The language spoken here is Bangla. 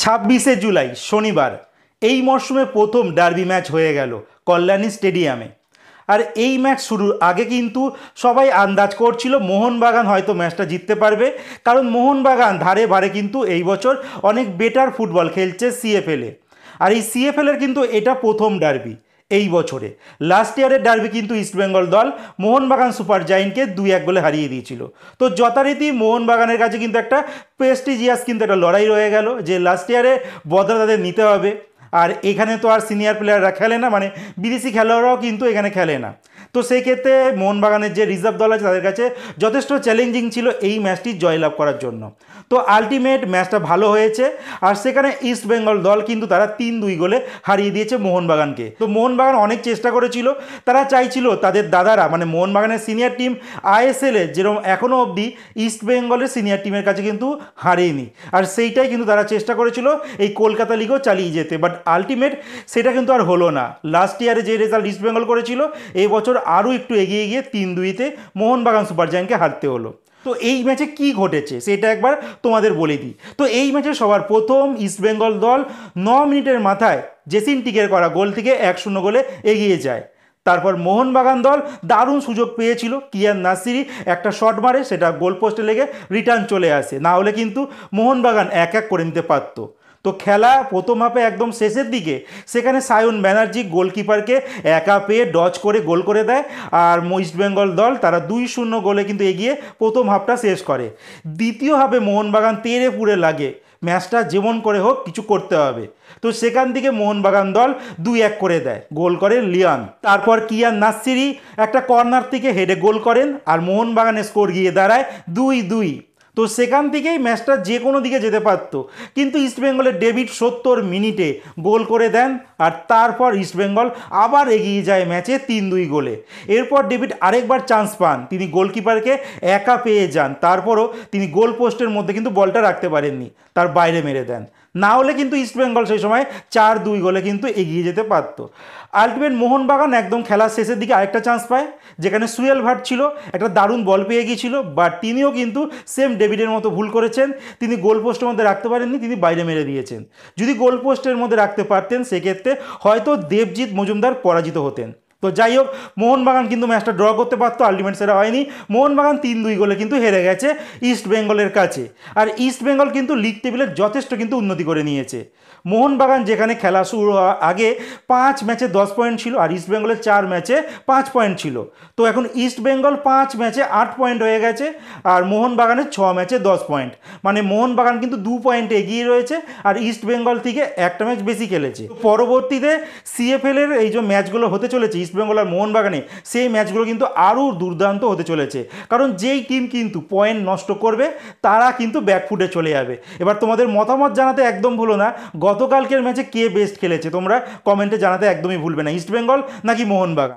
26 জুলাই শনিবার এই মরশুমে প্রথম ডার্বি ম্যাচ হয়ে গেল কল্যাণী স্টেডিয়ামে। আর এই ম্যাচ শুরুর আগে কিন্তু সবাই আন্দাজ করছিল মোহনবাগান হয়তো ম্যাচটা জিততে পারবে, কারণ মোহনবাগান ধারে বারে কিন্তু এই বছর অনেক বেটার ফুটবল খেলছে সিএফএলে। আর এই সিএফএলের কিন্তু এটা প্রথম ডার্বি এই বছরে। লাস্ট ইয়ারের ডার্বি কিন্তু ইস্টবেঙ্গল দল মোহনবাগান সুপার জায়েন্টকে 2-1 গোলে হারিয়ে দিয়েছিল। তো যথারীতি মোহনবাগানের কাছে কিন্তু একটা প্রেস্টিজিয়াস কিন্তু একটা লড়াই রয়ে গেল যে লাস্ট ইয়ারে বদলা তাদের নিতে হবে। আর এখানে তো আর সিনিয়র প্লেয়াররা খেলে না, মানে বিদেশি খেলোয়াড়রাও কিন্তু এখানে খেলে না। তো সেই ক্ষেত্রে মোহনবাগানের যে রিজার্ভ দল আছে তাদের কাছে যথেষ্ট চ্যালেঞ্জিং ছিল এই ম্যাচটি জয়লাভ করার জন্য। তো আলটিমেট ম্যাচটা ভালো হয়েছে, আর সেখানে ইস্টবেঙ্গল দল কিন্তু তারা 3-2 গোলে হারিয়ে দিয়েছে মোহনবাগানকে। তো মোহনবাগান অনেক চেষ্টা করেছিল, তারা চাইছিল তাদের দাদারা মানে মোহনবাগানের সিনিয়র টিম আইএসএলে যেরকম এখনও অবধি ইস্টবেঙ্গলের সিনিয়র টিমের কাছে কিন্তু হারেনি, আর সেইটাই কিন্তু তারা চেষ্টা করেছিল এই কলকাতা লিগও চালিয়ে যেতে। বাট আলটিমেট সেটা কিন্তু আর হলো না। লাস্ট ইয়ারে যে রেজাল্ট ইস্টবেঙ্গল করেছিল এই বছর আরও একটু এগিয়ে গিয়ে 3-2-তে মোহনবাগান সুপার জায়েন্টকে হারতে হলো। তো এই ম্যাচে কি ঘটেছে সেটা একবার তোমাদের বলে দিই। তো এই ম্যাচে সবার প্রথম ইস্টবেঙ্গল দল 9 মিনিটের মাথায় জেসিন টিকের করা গোল থেকে 1-0 গোলে এগিয়ে যায়। তারপর মোহনবাগান দল দারুণ সুযোগ পেয়েছিল, কিয়ান নাসিরি একটা শট মারে, সেটা গোল পোস্টে লেগে রিটার্ন চলে আসে, না হলে কিন্তু মোহনবাগান 1-1 করে নিতে পারতো। তো খেলা প্রথম হাফে একদম শেষের দিকে সেখানে সায়ন ব্যানার্জি গোলকিপারকে একা পেয়ে ডচ করে গোল করে দেয়, আর ইস্টবেঙ্গল দল তারা 2-0 গোলে কিন্তু এগিয়ে প্রথম হাফটা শেষ করে। দ্বিতীয় হাফে মোহনবাগান তেড়ে পুড়ে লাগে, ম্যাচটা যেমন করে হোক কিছু করতে হবে। তো সেখান থেকে মোহনবাগান দল 2-1 করে দেয়, গোল করেন লিয়ান। তারপর কিয়ান নাসিরি একটা কর্নার থেকে হেডে গোল করেন, আর মোহনবাগানের স্কোর গিয়ে দাঁড়ায় 2-2। তো সেখান থেকেই ম্যাচটা যে কোনো দিকে যেতে পারত, কিন্তু ইস্টবেঙ্গলের ডেভিড 70 মিনিটে গোল করে দেন, আর তারপর ইস্টবেঙ্গল আবার এগিয়ে যায় ম্যাচে 3-2 গোলে। এরপর ডেভিড আরেকবার চান্স পান, তিনি গোলকিপারকে একা পেয়ে যান, তারপরও তিনি গোল পোস্টের মধ্যে কিন্তু বলটা রাখতে পারেননি, তার বাইরে মেরে দেন, না হলে কিন্তু ইস্টবেঙ্গল সেই সময় 4-2 গোলে কিন্তু এগিয়ে যেতে পারত। আলটিমেট মোহনবাগান একদম খেলার শেষের দিকে আরেকটা চান্স পায়, যেখানে সুয়েল ভাট ছিল, একটা দারুণ বল পেয়ে গিয়েছিল, বাট তিনিও কিন্তু সেম ডেভিডের মতো ভুল করেছেন, তিনি গোল পোস্টের মধ্যে রাখতে পারেননি, তিনি বাইরে মেরে দিয়েছেন। যদি গোল পোস্টের মধ্যে রাখতে পারতেন সেক্ষেত্রে হয়তো দেবজিৎ মজুমদার পরাজিত হতেন। তো যাই হোক, মোহনবাগান কিন্তু ম্যাচটা ড্র করতে পারতো, আলটিমেট সেটা হয়নি। মোহনবাগান 3-2 গোলে কিন্তু হেরে গেছে ইস্টবেঙ্গলের কাছে। আর ইস্টবেঙ্গল কিন্তু লিগ টেবিলের যথেষ্ট কিন্তু উন্নতি করে নিয়েছে। মোহনবাগান যেখানে খেলা শুরু হওয়ার আগে 5 ম্যাচে 10 পয়েন্ট ছিল, আর ইস্টবেঙ্গলের 4 ম্যাচে 5 পয়েন্ট ছিল। তো এখন ইস্টবেঙ্গল 5 ম্যাচে 8 পয়েন্ট হয়ে গেছে, আর মোহনবাগানের 6 ম্যাচে 10 পয়েন্ট, মানে মোহনবাগান কিন্তু 2 পয়েন্ট এগিয়ে রয়েছে, আর ইস্টবেঙ্গল থেকে একটা ম্যাচ বেশি খেলেছে। পরবর্তীতে সিএফএলের এই যে ম্যাচগুলো হতে চলেছে ইস্টবেঙ্গল আর মোহনবাগানে, সেই ম্যাচগুলো কিন্তু আরও দুর্দান্ত হতে চলেছে, কারণ যেই টিম কিন্তু পয়েন্ট নষ্ট করবে তারা কিন্তু ব্যাকফুটে চলে যাবে। এবার তোমাদের মতামত জানাতে একদম ভুলো না, গতকালকের ম্যাচে কে বেস্ট খেলেছে তোমরা কমেন্টে জানাতে একদমই ভুলবে না, ইস্টবেঙ্গল নাকি মোহনবাগান।